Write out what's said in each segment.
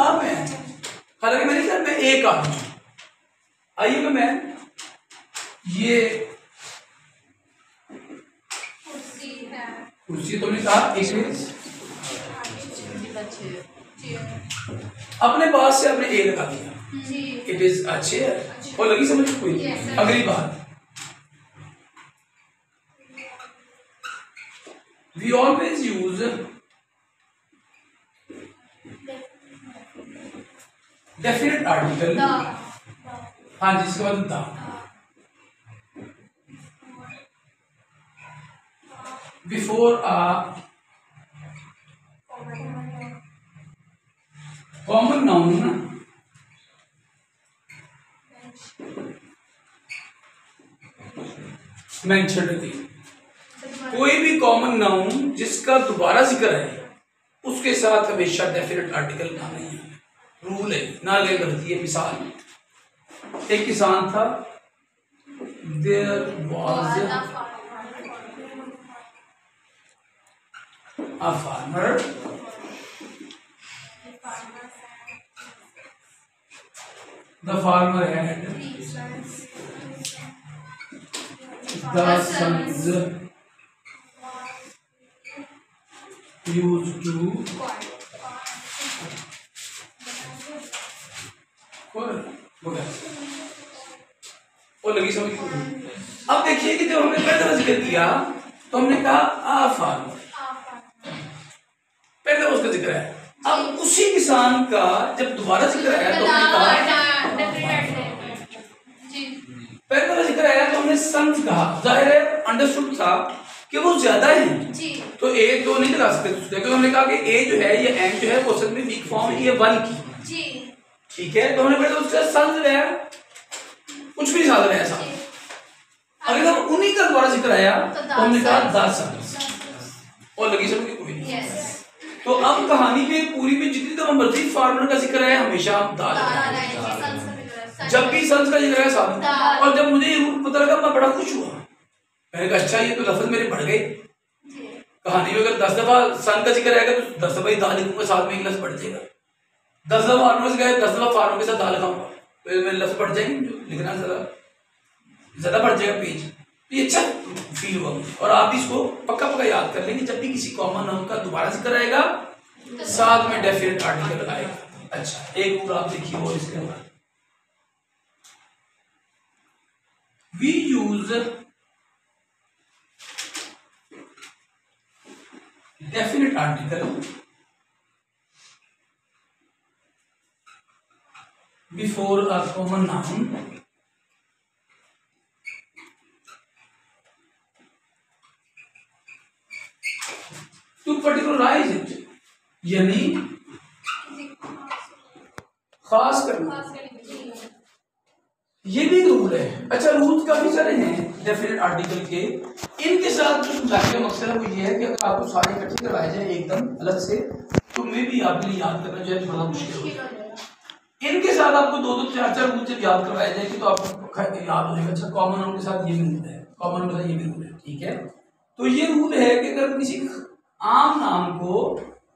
आ man, हालांकि मैंने कहा मैं एक आदमी हूं। आइएगा मैन, ये कुर्सी तुमने कहा एक अपने पास से आपने ए लगा दिया, इट इज अ चेयर। और लगी समझ कोई? अगली बात, we always use definite article. हाँ जी, इसके बाद the. Before a common noun mentioned. कोई भी कॉमन नाउन जिसका दोबारा जिक्र है उसके साथ हमेशा डेफिनेट आर्टिकल ना नहीं है, रूल है, ना ले गलती है। मिसाल, एक किसान था, there was a farmer, the farmer had the sons used to और लगी समझ। अब देखिए कि जब हमने पहले दफा जिक्र किया तो हमने कहा आ फार्मर, पहले उसका जिक्र है। अब उसी किसान का जब दोबारा जिक्र है तो हमने कहा पहले दफा जिक्र आया तो हमने संत कहा, जाहिर है अंडरस्टूड था कि वो ज्यादा है तो ए तो नहीं लगा सकते, क्योंकि हमने कहा कि ए जो है ये एन जो है वो असल में वीक फॉर्म ये वन की, ठीक है। तो हमने पहले उसका संत है, कुछ भी साधन है ऐसा। अगर जब उन्हीं का दोबारा जिक्र आया तो हमने कहा द सन्स। और लगी समझ कोई नहीं। तो अब कहानी में पूरी में जितनी दफा मर्जी फार्मर का जिक्र है हमेशा हम द लगाएंगे, जब भी सन्स का जिक्र है साथ। और जब मुझे ये रूल पता लगा मैं बड़ा खुश हुआ, मैंने कहा अच्छा ये तो लफ्ज मेरे बढ़ गए। कहानी में अगर 10 दफा सन का जिक्र आएगा तो 10 दफा ही दा लिखूंगा, साथ में एक लफ्ज बढ़ जाएगा। 10 दफा फार्मर से गए, 10 दफा फार्मर के साथ दा लिखाऊंगा तो मेरे लफ्ज बढ़ जाएंगे, जो लिखना ज्यादा बढ़ जाएगा पेज। तो ये अच्छा फील हुआ मुझे। और आप भी इसको पक्का पक्का याद कर लेंगे, जब भी किसी कॉमन नाउन का दोबारा जिक्र आएगा साथ में डेफिनेट आर्टिकल लगाएगा। अच्छा, एक रूल आप देखिए और इसके बाद we use definite article before a common noun to particularize it, यानी खास करना। ये भी रूल है। अच्छा, रूल्स काफी सारे हैं डेफिनेट आर्टिकल के। इनके साथ जो समझाने का मकसद है वो ये है कि अगर आपको सारे इकट्ठे करवाए जाए एकदम अलग से तो मे भी आपके लिए याद करना जो है थोड़ा मुश्किल हो जाए। इनके साथ आपको 2-2, 4-4 रूल जब याद करवाए जाए तो आपको याद हो जाएगा। अच्छा, कॉमन नाउन के साथ ये भी रूल है, कॉमन नाउन के साथ ये भी रूल है, ठीक है। तो ये रूल है कि अगर किसी आम नाम को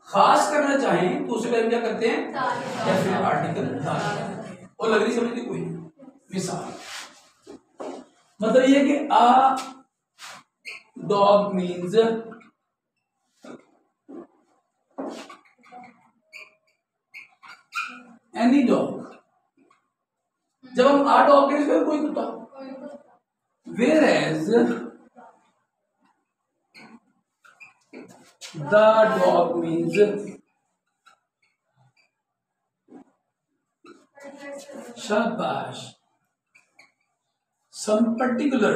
खास करना चाहें तो उससे पहले क्या करते हैं, डेफिनेट आर्टिकल डाल देते हैं। और लग रही समझ कोई मिसाल, मतलब ये कि a dog means any dog. जब हम आ डॉग के इसमें कोई कुत्ता, whereas the dog means शाबाश some particular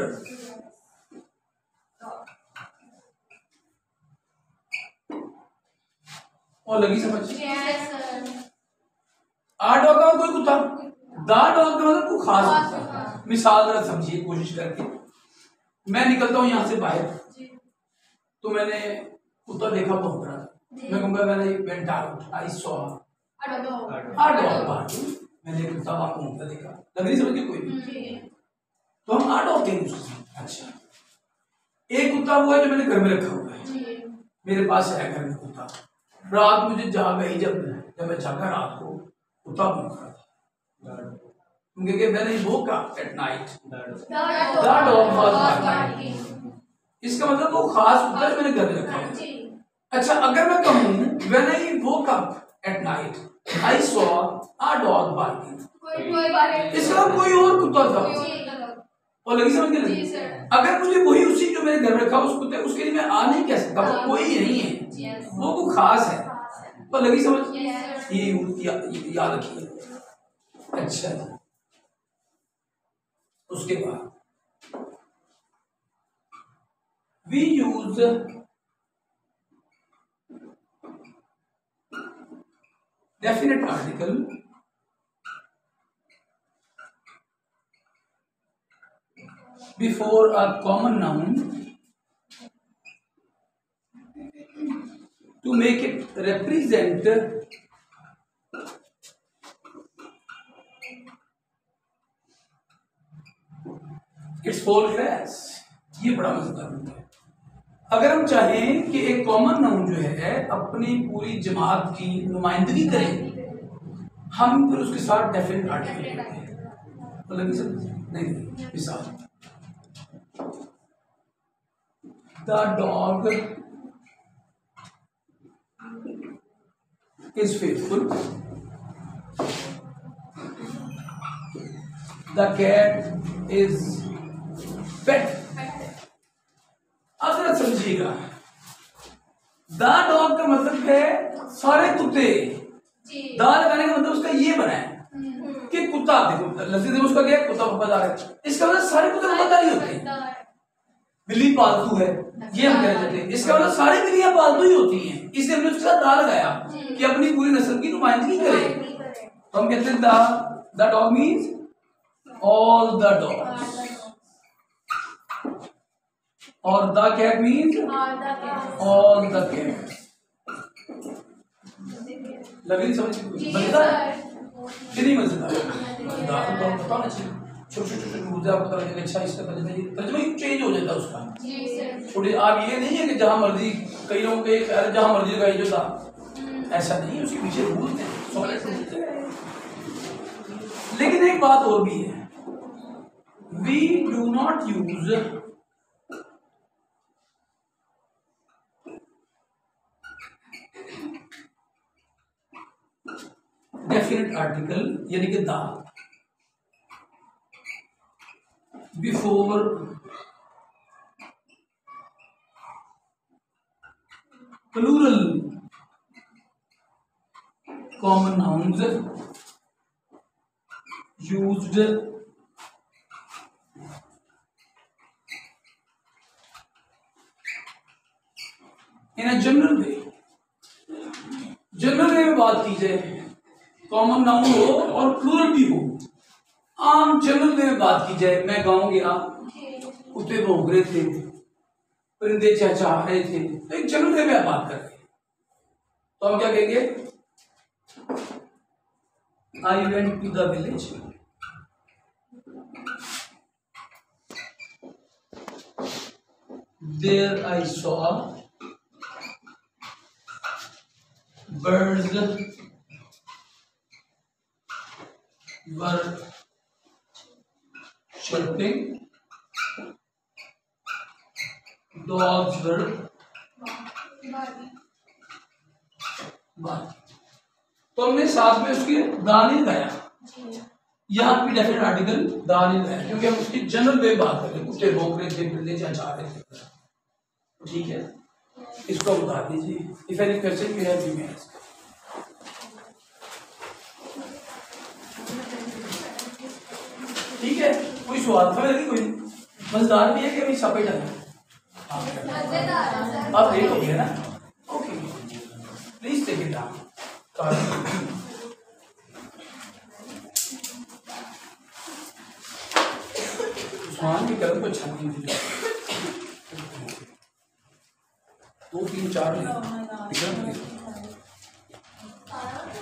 और लगी समझ। आ डॉग का कोई कुत्ता, दा डॉग का मतलब कोई खास कुत्ता। मिसाल जरा समझिए कोशिश करके। मैं निकलता हूँ यहाँ से बाहर तो मैंने कुत्ता देखा भौंक रहा था, मैं कहूँगा मैंने went out I saw a dog, मैंने कुत्ता वहां भौंकता देखा। लग रही समझ कोई नहीं, तो हम आ डॉग कहेंगे उसको। अच्छा, एक कुत्ता वो है जो मैंने घर में रखा हुआ है, मेरे पास है घर में कुत्ता। रात मुझे जाग आई, जब मैं जागा रात को कुत्ता भौंक रहा था। क्योंकि when I woke up at night, the dog was barking. इसका मतलब वो खास कुत्ता मैंने घर में रखा है। अच्छा, अगर मैं कहूँ when I woke up at night, I saw a dog barking, इसका कोई और कुत्ता था और लगी समझ के। अगर मुझे वही उसी जो मैंने घर में रखा उस कुत्ते उसके लिए मैं आ नहीं कह सकता, वो कोई नहीं है, वो को खास है और लगी समझ। ये याद रखिए। अच्छा, उसके बाद we use definite article before a common noun to make it represent its whole class। ये बड़ा मजेदार होता है। अगर हम चाहें कि एक कॉमन नाउन जो है अपनी पूरी जमात की नुमाइंदगी करे, हम फिर उसके साथ डेफिनेट आर्टिकल करते हैं। मतलब नहीं, मिसाल the dog is faithful, the cat is pet. अब जरा समझिएगा, द डॉग का मतलब है सारे कुत्ते, द लगाने का मतलब उसका ये बना है कि कुत्ता, देखो लफ्ज़ देखो उसका क्या है, कुत्ता वफादार है, इसका मतलब सारे कुत्ते वफादार ही होते हैं। बिल्ली पालतू है, ये हम कह सकते हैं, इसका मतलब सारी बिल्लियां पालतू ही होती हैं, इसलिए हमने उसके साथ द लगाया कि अपनी पूरी नस्ल की नुमाइंदगी करे। तो हम कहते हैं the dog means all the dogs, और the cat means all the cat. लगी समझ मजेदार कितनी मजेदार बताना चाहिए। छोटे छोटे मुद्दे आपको पता लगेगा, अच्छा इसका तर्जुमा चेंज हो जाता है उसका। छोटे आप ये नहीं है कि जहां मर्जी, कई लोगों के जहां मर्जी का जो था, ऐसा नहीं, उसके पीछे रूल है, सॉलिड रूल है। लेकिन एक बात और भी है, we do not use definite article यानी कि the before plural common nouns used in a general way. General way में बात की जाए, कॉमन नाउन हो और प्लूरल भी हो, आम जनरल वे में बात की जाए, मैं गाँव गया, कुत्ते भौंक रहे थे, परिंदे चहचहा रहे थे, तो एक जनरल वे में आप बात कर रहे हैं, तो हम क्या कहेंगे, I went to the village, there I saw birds were chirping, dogs were barking। तो हमने साथ में उसकी दानी लगाया, यहाँ भी डेफिनेट आर्टिकल दानी लगाया, क्योंकि हम उसकी जनरल वे बात कर रहे हैं, कुत्ते भौंक रहे थे, बिल्ली चहचहा रहे थे, ठीक है। इसको बता दीजिए, if any question you have, you may ask. ठीक है, कोई सवाल था मेरे, कोई मजेदार भी है कि अभी छापे डाले, आप देख लोगे ना, okay please take it down. Usman की कलम को छापी थी, 2 3 4